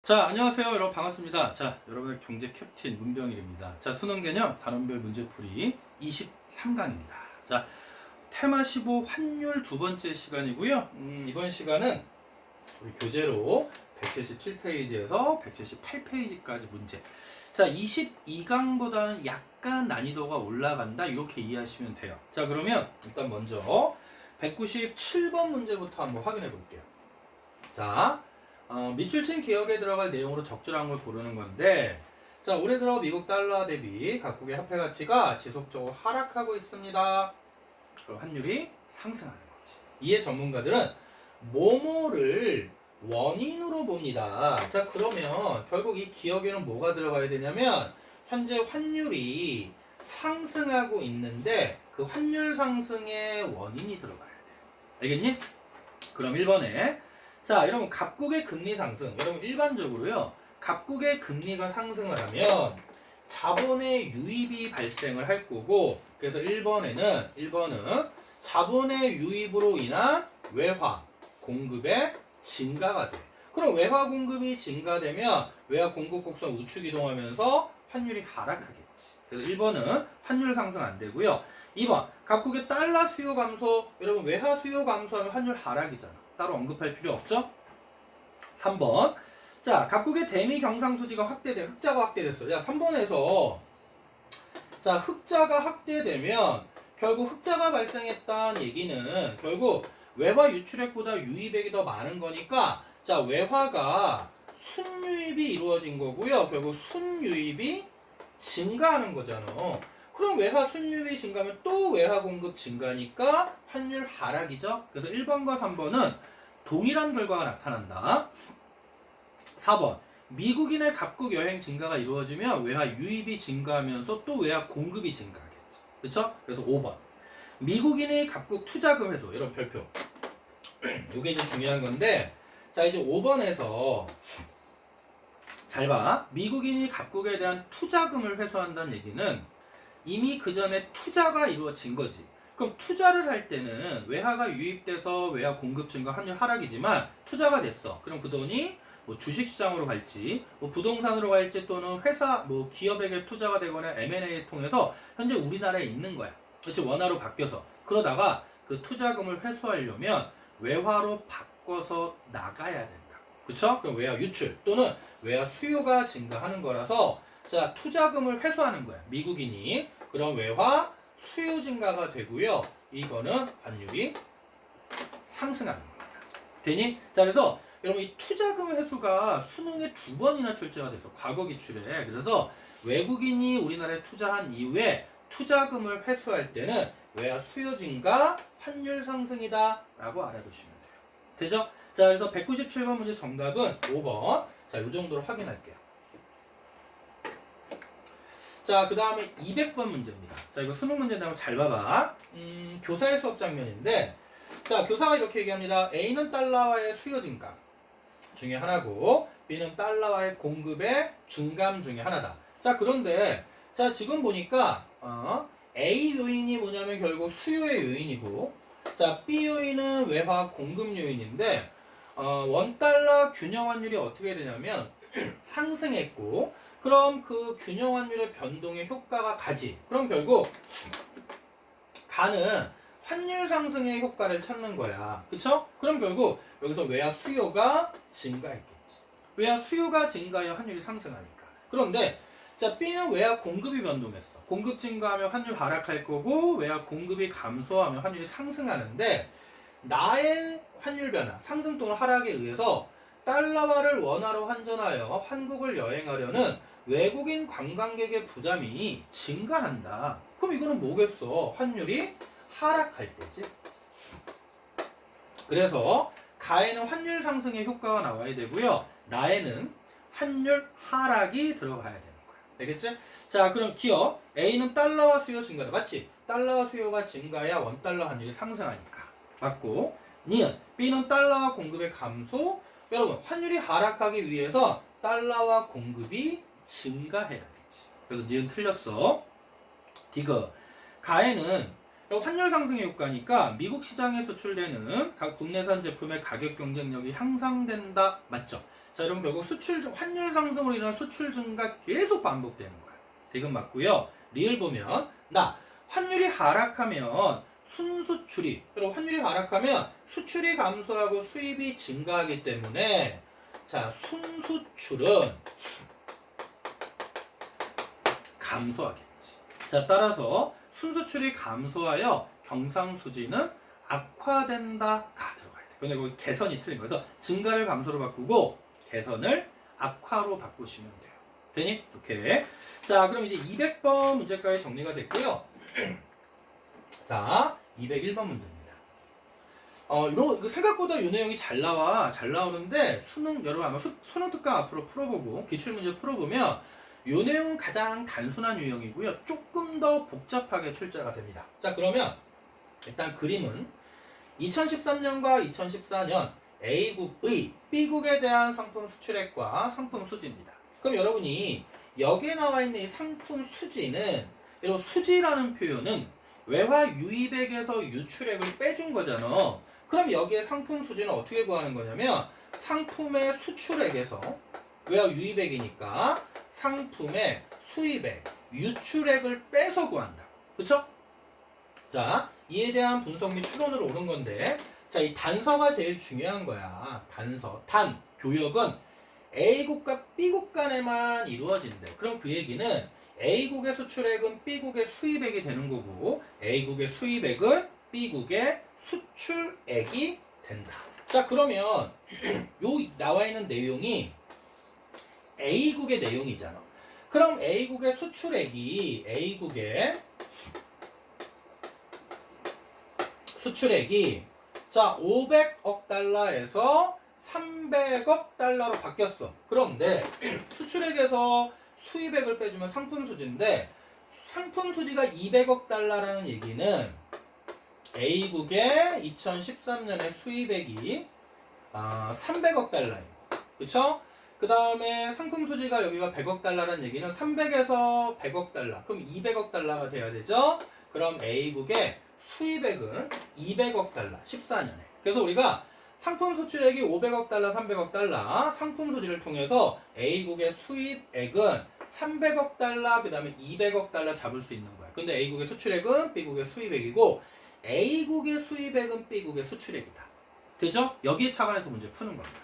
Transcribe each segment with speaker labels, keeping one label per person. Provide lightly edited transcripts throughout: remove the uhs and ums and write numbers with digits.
Speaker 1: 자, 안녕하세요. 여러분 반갑습니다. 자, 여러분의 경제 캡틴 문병일입니다. 자, 수능 개념 단원별 문제풀이 23강입니다. 자, 테마 15 환율 두 번째 시간이고요. 이번 시간은 우리 교재로 177페이지에서 178페이지까지 문제. 자, 22강보다는 약간 난이도가 올라간다. 이렇게 이해하시면 돼요. 자, 그러면 일단 먼저 197번 문제부터 한번 확인해 볼게요. 자, 밑줄친 기억에 들어갈 내용으로 적절한 걸 고르는 건데, 자, 올해 들어 미국 달러 대비 각국의 화폐 가치가 지속적으로 하락하고 있습니다. 그럼 환율이 상승하는 거지. 이에 전문가들은 뭐뭐를 원인으로 봅니다. 자, 그러면 결국 이 기억에는 뭐가 들어가야 되냐면 현재 환율이 상승하고 있는데 그 환율 상승의 원인이 들어가야 돼. 알겠니? 그럼 1번에 자, 여러분 각국의 금리 상승. 여러분 일반적으로요. 각국의 금리가 상승을 하면 자본의 유입이 발생을 할 거고, 그래서 1번은 자본의 유입으로 인한 외화 공급의 증가가 돼. 그럼 외화 공급이 증가되면 외화 공급 곡선 우측 이동하면서 환율이 하락하겠지. 그래서 1번은 환율 상승 안 되고요. 2번 각국의 달러 수요 감소. 여러분 외화 수요 감소하면 환율 하락이잖아. 따로 언급할 필요 없죠? 3번. 자, 각국의 대미 경상수지가 흑자가 확대됐어. 자, 3번에서 자, 흑자가 확대되면 결국 흑자가 발생했다는 얘기는 결국 외화 유출액보다 유입액이 더 많은 거니까 자, 외화가 순유입이 이루어진 거고요. 결국 순유입이 증가하는 거잖아. 그럼 외화 순유입이 증가하면 또 외화 공급 증가니까 환율 하락이죠. 그래서 1번과 3번은 동일한 결과가 나타난다. 4번. 미국인의 각국 여행 증가가 이루어지면 외화 유입이 증가하면서 또 외화 공급이 증가하겠죠. 그렇죠? 그래서 5번. 미국인의 각국 투자금 회수. 이런 별표. 이게 이제 중요한 건데 자, 이제 5번에서 잘 봐. 미국인이 각국에 대한 투자금을 회수한다는 얘기는 이미 그 전에 투자가 이루어진 거지. 그럼 투자를 할 때는 외화가 유입돼서 외화 공급 증가 환율 하락이지만 투자가 됐어. 그럼 그 돈이 뭐 주식시장으로 갈지, 뭐 부동산으로 갈지 또는 회사, 뭐 기업에게 투자가 되거나 M&A를 통해서 현재 우리나라에 있는 거야. 그렇지, 원화로 바뀌어서. 그러다가 그 투자금을 회수하려면 외화로 바꿔서 나가야 된다. 그쵸? 그럼 외화 유출 또는 외화 수요가 증가하는 거라서 자, 투자금을 회수하는 거야. 미국인이. 그럼 외화 수요 증가가 되고요. 이거는 환율이 상승하는 겁니다. 되니? 자, 그래서 여러분 이 투자금 회수가 수능에 2번이나 출제가 돼서 과거 기출에 그래서 외국인이 우리나라에 투자한 이후에 투자금을 회수할 때는 외화 수요 증가, 환율 상승이다 라고 알아두시면 돼요. 되죠? 자, 그래서 197번 문제 정답은 5번. 자, 이 정도로 확인할게요. 자, 그 다음에 200번 문제입니다. 자, 이거 수능 문제인데 한번 잘 봐봐. 교사의 수업 장면인데, 자, 교사가 이렇게 얘기합니다. A는 달러와의 수요 증가 중에 하나고, B는 달러와의 공급의 중감 중에 하나다. 자, 그런데, 자, 지금 보니까, A 요인이 뭐냐면 결국 수요의 요인이고, 자, B 요인은 외화 공급 요인인데, 원달러 균형 환율이 어떻게 되냐면, 상승했고, 그럼 그 균형 환율의 변동의 효과가 가지. 그럼 결국 가는 환율 상승의 효과를 찾는 거야. 그쵸? 그럼 결국 여기서 외화 수요가 증가했겠지. 외화 수요가 증가해야 환율이 상승하니까. 그런데 자, B는 외화 공급이 변동했어. 공급 증가하면 환율 하락할 거고 외화 공급이 감소하면 환율이 상승하는데 나의 환율 변화, 상승 또는 하락에 의해서 달러화를 원화로 환전하여 한국을 여행하려는 외국인 관광객의 부담이 증가한다. 그럼 이거는 뭐겠어? 환율이 하락할 때지. 그래서 가에는 환율 상승의 효과가 나와야 되고요. 나에는 환율 하락이 들어가야 되는 거야. 알겠지? 자, 그럼 기억 A는 달러화 수요 증가다. 맞지? 달러화 수요가 증가해야 원달러 환율이 상승하니까. 맞고 니은 B는 달러화 공급의 감소. 여러분 환율이 하락하기 위해서 달러화 공급이 증가해야겠지. 그래서 니은 틀렸어. 디귿 가에는 환율 상승의 효과니까 미국 시장에 수출되는 각 국내산 제품의 가격 경쟁력이 향상된다. 맞죠? 자, 여러분 결국 환율 상승으로 인한 수출 증가 계속 반복되는 거야. 대금 맞고요. 리을 보면 환율이 하락하면 순수출이, 여러분 환율이 하락하면 수출이 감소하고 수입이 증가하기 때문에 자, 순수출은 감소하겠지. 자, 따라서 순수출이 감소하여 경상수지는 악화된다가 들어가야 돼. 근데 거기 개선이 틀린 거예요. 그래서 증가를 감소로 바꾸고 개선을 악화로 바꾸시면 돼요. 되니? 오케이. 자, 그럼 이제 200번 문제까지 정리가 됐고요. 자, 201번 문제입니다. 생각보다 이 내용이 잘 나오는데 수능 여러분 아마 수능 특강 앞으로 풀어보고 기출문제 풀어보면 이 내용은 가장 단순한 유형이고요. 조금 더 복잡하게 출제가 됩니다. 자, 그러면 일단 그림은 2013년과 2014년 A국의 B국에 대한 상품 수출액과 상품 수지입니다. 그럼 여러분이 여기에 나와 있는 이 상품 수지는, 여러분 수지라는 표현은 외화 유입액에서 유출액을 빼준 거잖아. 그럼 여기에 상품 수지는 어떻게 구하는 거냐면 상품의 수출액에서, 외화 유입액이니까 상품의 수입액, 유출액을 빼서 구한다. 그쵸? 자, 이에 대한 분석 및 추론으로 오는 건데, 자, 이 단서가 제일 중요한 거야. 단서. 교역은 A국과 B국 간에만 이루어진대. 그럼 그 얘기는 A국의 수출액은 B국의 수입액이 되는 거고, A국의 수입액은 B국의 수출액이 된다. 자, 그러면 요 나와 있는 내용이 A국의 내용이잖아. 그럼 A국의 수출액이 자, 500억 달러에서 300억 달러로 바뀌었어. 그런데 수출액에서 수입액을 빼주면 상품 수지인데, 상품 수지가 200억 달러라는 얘기는 A국의 2013년의 수입액이 300억 달러예요. 그쵸? 그 다음에 상품 수지가 여기가 100억 달러라는 얘기는 300에서 100억 달러. 그럼 200억 달러가 돼야 되죠? 그럼 A국의 수입액은 200억 달러, 14년에. 그래서 우리가 상품 수출액이 500억 달러, 300억 달러, 상품 수지를 통해서 A국의 수입액은 300억 달러, 그 다음에 200억 달러 잡을 수 있는 거야. 근데 A국의 수출액은 B국의 수입액이고, A국의 수입액은 B국의 수출액이다. 되죠? 여기에 착안해서 문제 푸는 겁니다.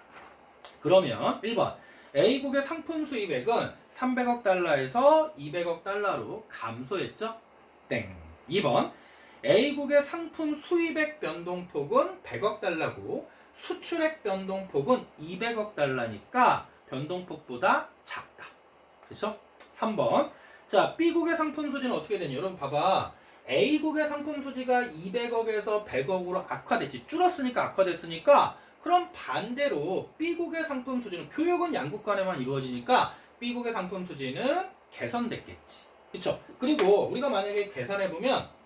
Speaker 1: 그러면 1번 A국의 상품 수입액은 300억 달러에서 200억 달러로 감소했죠? 땡. 2번 A국의 상품 수입액 변동폭은 100억 달러고 수출액 변동폭은 200억 달러니까 변동폭보다 작다. 그렇죠? 3번 자, B국의 상품 수지는 어떻게 되냐? 여러분 봐봐. A국의 상품 수지가 200억에서 100억으로 악화됐지. 줄었으니까 악화됐으니까, 그럼 반대로 B국의 상품 수지는, 교역은 양국 간에만 이루어지니까 B국의 상품 수지는 개선됐겠지. 그쵸? 그리고 우리가 만약에 계산해보면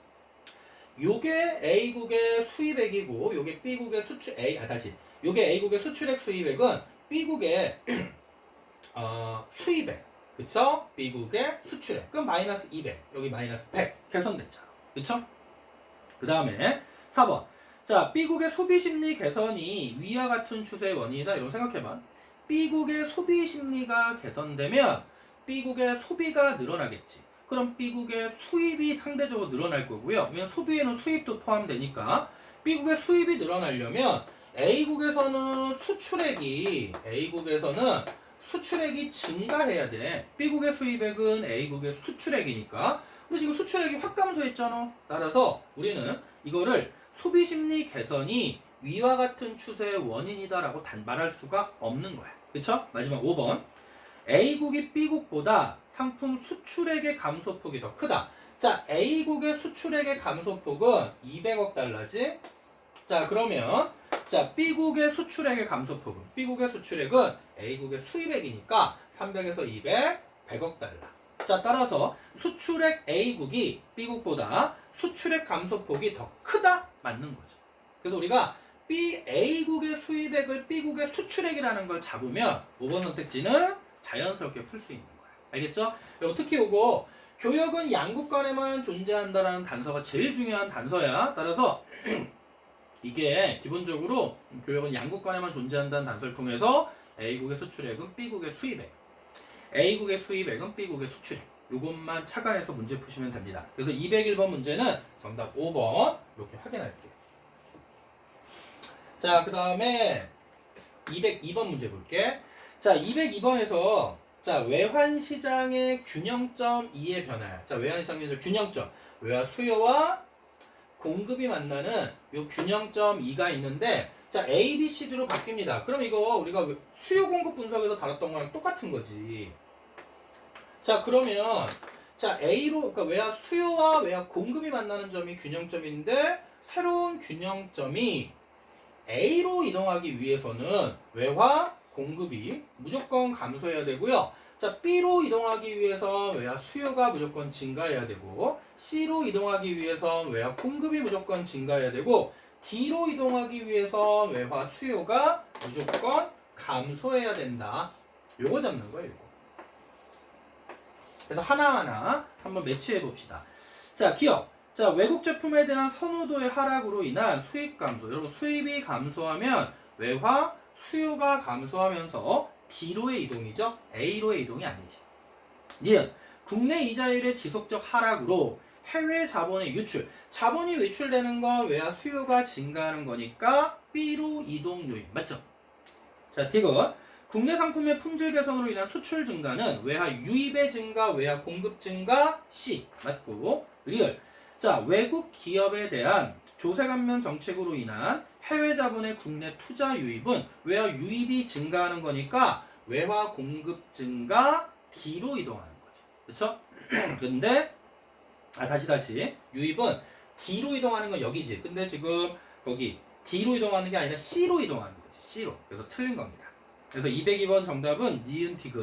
Speaker 1: 요게 A국의 수입액이고 요게 B국의 요게 A국의 수출액 수입액은 B국의 수입액, 그쵸? B국의 수출액, 그럼 마이너스 200, 여기 마이너스 100 개선됐잖아. 그쵸? 그 다음에 4번 자, B국의 소비심리 개선이 위와 같은 추세의 원인이다. 이런 생각해봐. B국의 소비심리가 개선되면 B국의 소비가 늘어나겠지. 그럼 B국의 수입이 상대적으로 늘어날 거고요. 왜냐면 소비에는 수입도 포함되니까. B국의 수입이 늘어나려면 A국에서는 수출액이 증가해야 돼. B국의 수입액은 A국의 수출액이니까. 근데 지금 수출액이 확 감소했잖아. 따라서 우리는 이거를 소비심리 개선이 위와 같은 추세의 원인이다라고 말할 수가 없는 거야. 그쵸? 마지막 5번 A국이 B국보다 상품 수출액의 감소폭이 더 크다. 자, A국의 수출액의 감소폭은 200억 달러지. 자, 그러면 자, B국의 수출액의 감소폭은, B국의 수출액은 A국의 수입액이니까 300에서 200, 100억 달러. 자, 따라서 수출액 A국이 B국보다 수출액 감소폭이 더 크다? 맞는 거죠. 그래서 우리가 A국의 수입액을 B국의 수출액이라는 걸 잡으면 5번 선택지는 자연스럽게 풀 수 있는 거야. 알겠죠? 그리고 특히 이거 교역은 양국 간에만 존재한다라는 단서가 제일 중요한 단서야. 따라서 이게 기본적으로 교역은 양국 간에만 존재한다는 단서를 통해서 A국의 수출액은 B국의 수입액. A국의 수입액은 B국의 수출액. 이것만 착안해서 문제 푸시면 됩니다. 그래서 201번 문제는 정답 5번 이렇게 확인할게요. 자, 그 다음에 202번 문제 볼게. 자, 202번에서 자, 외환시장의 균형점 2의 변화. 자, 외환시장의 균형점. 외화 수요와 공급이 만나는 요 균형점 2가 있는데 자, A, B, C, D로 바뀝니다. 그럼 이거 우리가 수요 공급 분석에서 다뤘던 거랑 똑같은 거지. 자, 그러면 자, A로 그러니까 외화 수요와 외화 공급이 만나는 점이 균형점인데 새로운 균형점이 A로 이동하기 위해서는 외화 공급이 무조건 감소해야 되고요. 자, B로 이동하기 위해서 외화 수요가 무조건 증가해야 되고 C로 이동하기 위해서 외화 공급이 무조건 증가해야 되고 D로 이동하기 위해서 외화 수요가 무조건 감소해야 된다. 요거 잡는 거예요, 요거. 그래서 하나하나 한번 매치해 봅시다. 자, 기억. 자, 외국 제품에 대한 선호도의 하락으로 인한 수입 감소. 여러분, 수입이 감소하면 외화 수요가 감소하면서 D로의 이동이죠. A로의 이동이 아니지. 즉, 국내 이자율의 지속적 하락으로 해외 자본의 유출. 자본이 외출되는 건 외화 수요가 증가하는 거니까 B로 이동 요인. 맞죠? 자, 디귿. 국내 상품의 품질 개선으로 인한 수출 증가는 외화 유입의 증가, 외화 공급 증가, C. 맞고. 리얼. 자, 외국 기업에 대한 조세 감면 정책으로 인한 해외 자본의 국내 투자 유입은 외화 유입이 증가하는 거니까 외화 공급 증가 D로 이동하는 거죠. 그렇죠? 근데 다시 유입은 D로 이동하는 건 여기지. 근데 지금 거기 D로 이동하는 게 아니라 C로 이동하는 거지. C로. 그래서 틀린 겁니다. 그래서 202번 정답은 니은 디귿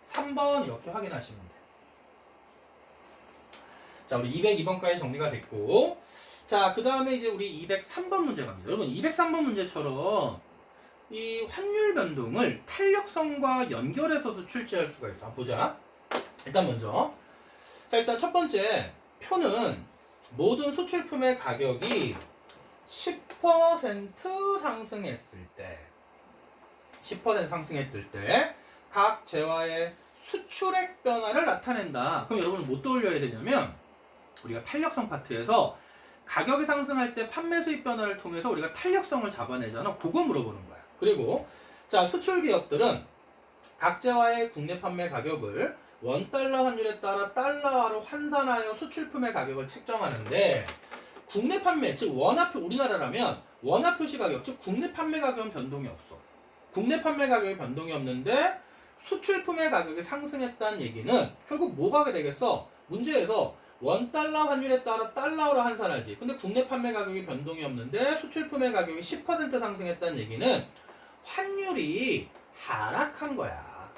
Speaker 1: 3번 이렇게 확인하시면 돼요. 자, 우리 202번까지 정리가 됐고, 자, 그 다음에 이제 우리 203번 문제 갑니다. 여러분, 203번 문제처럼 이 환율 변동을 탄력성과 연결해서도 출제할 수가 있어. 보자. 일단 먼저. 자, 일단 첫 번째 표는 모든 수출품의 가격이 10% 상승했을 때, 10% 상승했을 때, 각 재화의 수출액 변화를 나타낸다. 그럼 여러분은 뭐 떠올려야 되냐면, 우리가 탄력성 파트에서 가격이 상승할 때 판매 수입 변화를 통해서 우리가 탄력성을 잡아내잖아. 그거 물어보는 거야. 그리고 자, 수출 기업들은 각 재화의 국내 판매 가격을 원달러 환율에 따라 달러화로 환산하여 수출품의 가격을 책정하는데 국내 판매, 즉 원화표, 우리나라라면 원화 표시 가격, 즉 국내 판매 가격은 변동이 없어. 국내 판매 가격이 변동이 없는데 수출품의 가격이 상승했다는 얘기는 결국 뭐가 되겠어? 문제에서 원달러 환율에 따라 달러로 환산하지. 근데 국내 판매 가격이 변동이 없는데 수출품의 가격이 10% 상승했다는 얘기는 환율이 하락한 거야.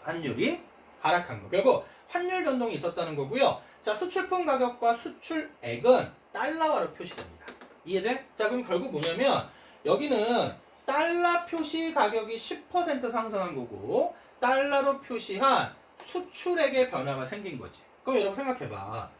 Speaker 1: 환율이 하락한 거. 결국 환율 변동이 있었다는 거고요. 자, 수출품 가격과 수출액은 달러화로 표시됩니다. 이해돼? 자, 그럼 결국 뭐냐면 여기는 달러 표시 가격이 10% 상승한 거고 달러로 표시한 수출액의 변화가 생긴 거지. 그럼 여러분 생각해봐.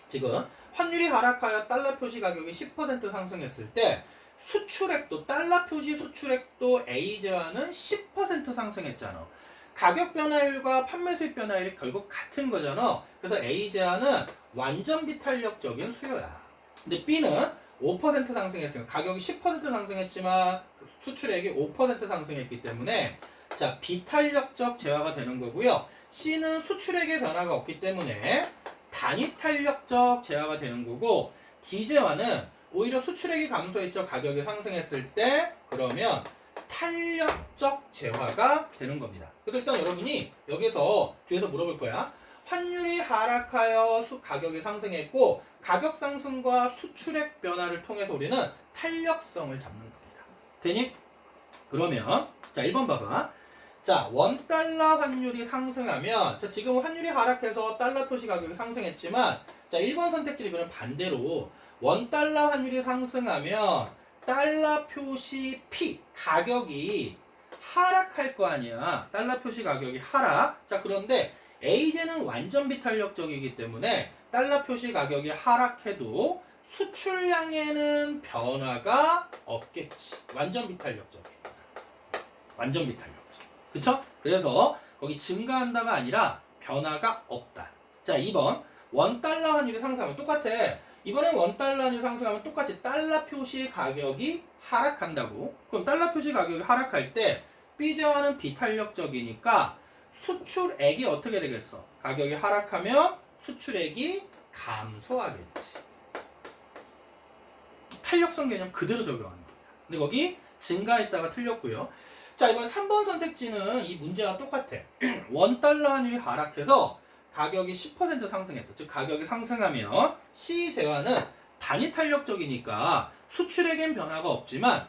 Speaker 1: 지금 환율이 하락하여 달러 표시 가격이 10% 상승했을 때 수출액도 달러 표시 수출액도 A제화는 10% 상승했잖아. 가격 변화율과 판매 수입 변화율이 결국 같은 거잖아. 그래서 A제화는 완전 비탄력적인 수요야. 근데 B는 5% 상승했으면 가격이 10% 상승했지만 수출액이 5% 상승했기 때문에 자, 비탄력적 재화가 되는 거고요. C는 수출액의 변화가 없기 때문에 단위탄력적 재화가 되는 거고 D재화는 오히려 수출액이 감소했죠. 가격이 상승했을 때 그러면 탄력적 재화가 되는 겁니다. 그래서 일단 여러분이 여기서 뒤에서 물어볼 거야. 환율이 하락하여 가격이 상승했고 가격 상승과 수출액 변화를 통해서 우리는 탄력성을 잡는 겁니다. 되니? 그러면 자 1번 봐봐. 자, 원달러 환율이 상승하면 자, 지금 환율이 하락해서 달러 표시 가격이 상승했지만 자, 1번 선택지를 보면 반대로 원달러 환율이 상승하면 달러 표시 P 가격이 하락할 거 아니야. 달러 표시 가격이 하락. 자, 그런데 A제는 완전 비탄력적이기 때문에 달러 표시 가격이 하락해도 수출량에는 변화가 없겠지. 완전 비탄력적이야. 완전 비탄력적. 그쵸? 그래서 거기 증가한다가 아니라 변화가 없다. 자, 2번. 원달러 환율이 상승하면 똑같아. 이번엔 원달러 환율이 상승하면 똑같이 달러 표시 가격이 하락한다고. 그럼 달러 표시 가격이 하락할 때 B제화는 비탄력적이니까 수출액이 어떻게 되겠어? 가격이 하락하면 수출액이 감소하겠지. 탄력성 개념 그대로 적용하는 겁니다. 근데 거기 증가했다가 틀렸고요. 자, 이번 3번 선택지는 이 문제와 똑같아. 원달러 환율이 하락해서 가격이 10% 상승했다. 즉 가격이 상승하면 C제화는 단위 탄력적이니까 수출액엔 변화가 없지만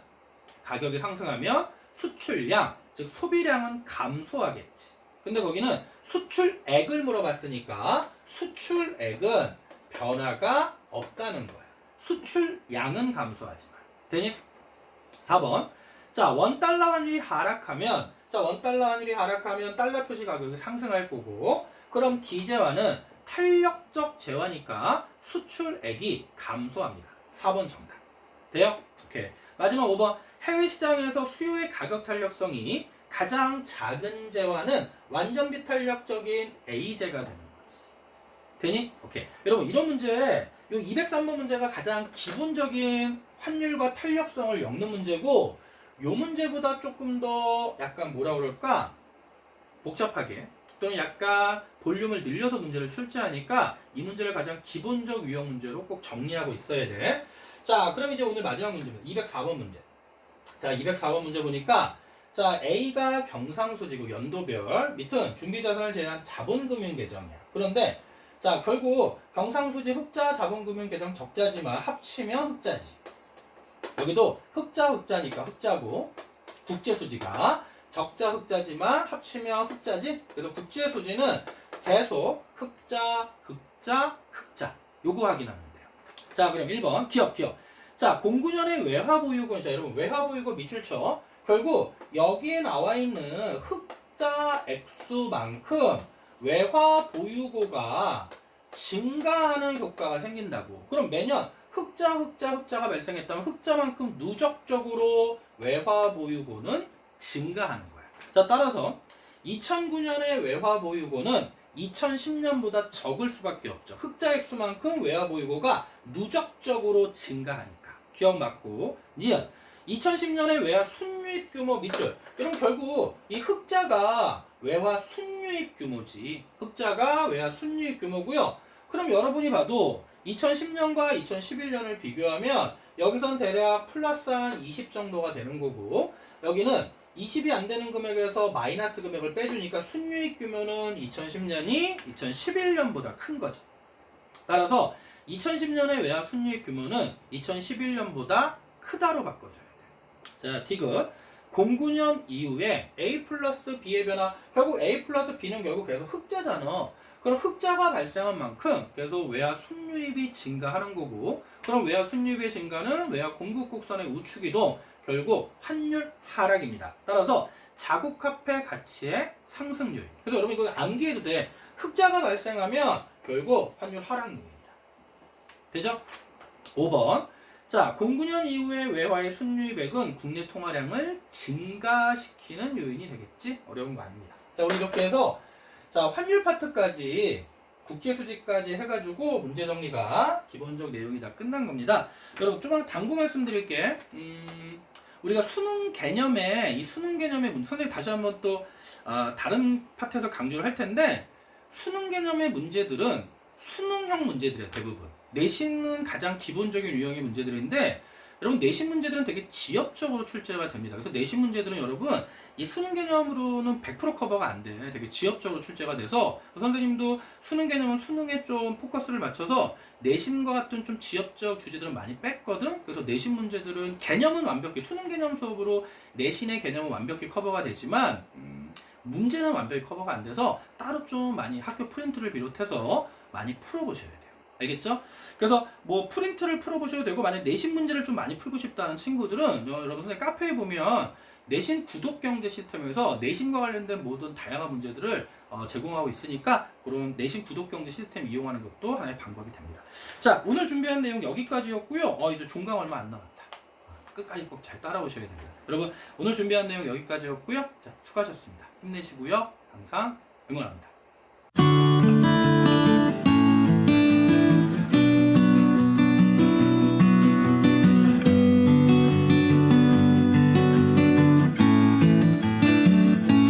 Speaker 1: 가격이 상승하면 수출량, 즉 소비량은 감소하겠지. 근데 거기는 수출액을 물어봤으니까 수출액은 변화가 없다는 거야. 수출량은 감소하지만. 되니? 4번. 자, 원달러 환율이 하락하면 달러 표시 가격이 상승할 거고, 그럼 D제화는 탄력적 제화니까 수출액이 감소합니다. 4번 정답. 돼요? 오케이. 마지막 5번. 해외 시장에서 수요의 가격 탄력성이 가장 작은 제화는 완전 비탄력적인 A제가 되는 거지. 되니? 오케이. 여러분, 이런 문제, 요 203번 문제가 가장 기본적인 환율과 탄력성을 엮는 문제고, 요 문제보다 조금 더 약간 뭐라 그럴까? 복잡하게 또는 약간 볼륨을 늘려서 문제를 출제하니까 이 문제를 가장 기본적 유형 문제로 꼭 정리하고 있어야 돼. 자, 그럼 이제 오늘 마지막 문제입니다. 204번 문제. 자, 204번 문제 보니까 자, A가 경상수지고 연도별, 밑은 준비자산을 제외한 자본금융계정이야. 그런데 자, 결국 경상수지 흑자 자본금융계정 적자지만 합치면 흑자지. 여기도 흑자니까 흑자고, 국제수지가 적자 흑자지만 합치면 흑자지. 그래서 국제수지는 계속 흑자 요거 확인하면 돼요. 자, 그럼 1번 기업. 자, 09년의 외화보유고, 자 여러분 외화보유고 밑줄쳐. 결국 여기에 나와 있는 흑자 액수만큼 외화보유고가 증가하는 효과가 생긴다고. 그럼 매년 흑자가 발생했다면 흑자만큼 누적적으로 외화보유고는 증가하는 거야. 자, 따라서 2009년의 외화보유고는 2010년보다 적을 수밖에 없죠. 흑자 액수만큼 외화보유고가 누적적으로 증가하니까. 기억 맞고. 니은 2010년의 외화 순유입 규모 밑줄. 그럼 결국 이 흑자가 외화 순유입 규모지. 흑자가 외화 순유입 규모고요. 그럼 여러분이 봐도 2010년과 2011년을 비교하면 여기선 대략 플러스 한 20 정도가 되는 거고, 여기는 20이 안 되는 금액에서 마이너스 금액을 빼주니까 순유입 규모는 2010년이 2011년보다 큰 거죠. 따라서 2010년의 외화 순유입 규모는 2011년보다 크다로 바꿔줘야 돼. 자, 디귿. 09년 이후에 A 플러스 B의 변화. 결국 A 플러스 B는 결국 계속 흑자잖아. 그럼 흑자가 발생한 만큼 계속 외화 순유입이 증가하는 거고, 그럼 외화 순유입의 증가는 외화 공급 곡선의 우측이동, 결국 환율 하락입니다. 따라서 자국화폐 가치의 상승 요인. 그래서 여러분 이거 암기해도 돼. 흑자가 발생하면 결국 환율 하락 요인이다. 되죠? 5번. 자, 09년 이후에 외화의 순유입액은 국내 통화량을 증가시키는 요인이 되겠지? 어려운 거 아닙니다. 자, 우리 이렇게 해서 자, 환율 파트까지 국제수지까지 해가지고 문제 정리가 기본적 내용이 다 끝난 겁니다. 여러분 조금 당부 말씀드릴게. 우리가 수능 개념의 문제, 선생님 다시 한번 또 다른 파트에서 강조를 할 텐데, 수능 개념의 문제들은 수능형 문제들이에요. 대부분. 내신은 가장 기본적인 유형의 문제들인데, 여러분 내신 문제들은 되게 지역적으로 출제가 됩니다. 그래서 내신 문제들은 여러분 이 수능 개념으로는 100% 커버가 안 돼. 되게 지역적으로 출제가 돼서 선생님도 수능 개념은 수능에 좀 포커스를 맞춰서 내신과 같은 좀 지역적 주제들은 많이 뺐거든. 그래서 내신 문제들은 개념은 완벽히 수능 개념 수업으로 내신의 개념은 완벽히 커버가 되지만 문제는 완벽히 커버가 안 돼서 따로 좀 많이 학교 프린트를 비롯해서 많이 풀어보셔야 돼요. 알겠죠? 그래서 뭐 프린트를 풀어보셔도 되고, 만약 내신 문제를 좀 많이 풀고 싶다는 친구들은 여러분 선생님 카페에 보면 내신 구독 경제 시스템에서 내신과 관련된 모든 다양한 문제들을 제공하고 있으니까 그런 내신 구독 경제 시스템 이용하는 것도 하나의 방법이 됩니다. 자, 오늘 준비한 내용 여기까지였고요. 이제 종강 얼마 안 남았다. 끝까지 꼭 잘 따라오셔야 됩니다. 여러분 오늘 준비한 내용 여기까지였고요. 자, 수고하셨습니다. 힘내시고요. 항상 응원합니다.